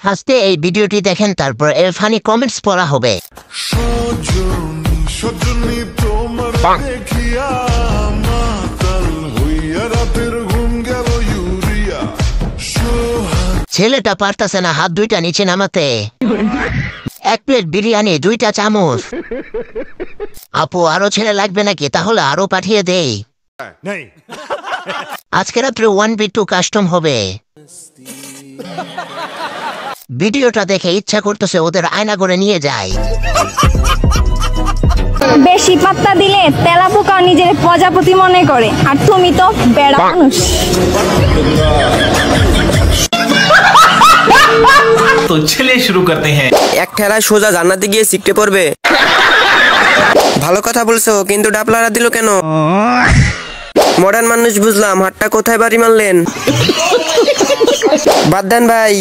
ফার্স্টে এই ভিডিওটি দেখেন, তারপর এর ফানি কমেন্টস পড়া হবে। ছেলেটা পারতাছে না হাত দুইটা নিচে নামাতে। 1 প্লেট বিরিয়ানি, 2টা চামচ। আপু আরো ছেলে লাগবে নাকি? তাহলে আরো পাঠিয়ে দেই। আজকে রাত্রে 1v2 কাস্টম হবে। ভিডিওটা দেখে ইচ্ছা করতেছে ওদের আয়না করে নিয়ে যায়। বেশি পাত্তা দিলে তেলাপোকা নিজের প্রজাপতি মনে করে, আর তুমি তো বেড়া মানুষ। तो चलिए शुरू करते हैं। এক ঠেলায় সোজা জান্নাতে গিয়ে শিখতে পড়বে। ভালো কথা বলছো, কিন্তু ডাবলারা দিল কেন? মডার্ন মানুষ বুঝলাম, হাতটা কোথায় বাড়ি মারলেন? বাদ দেন ভাই।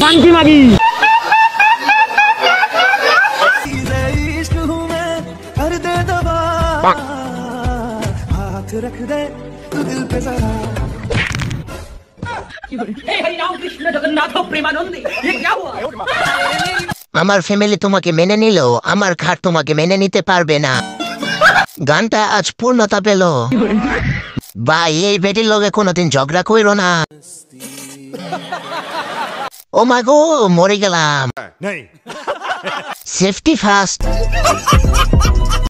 আমার ফ্যামিলি তোমাকে মেনে নিলেও আমার ঘাট তোমাকে মেনে নিতে পারবে না। গানটা আজ পূর্ণতা পেল। ভাই এই বেটির লগে কোনোদিন ঝগড়া কইরো না। ও মা গো, মরে গেলাম। Safety first.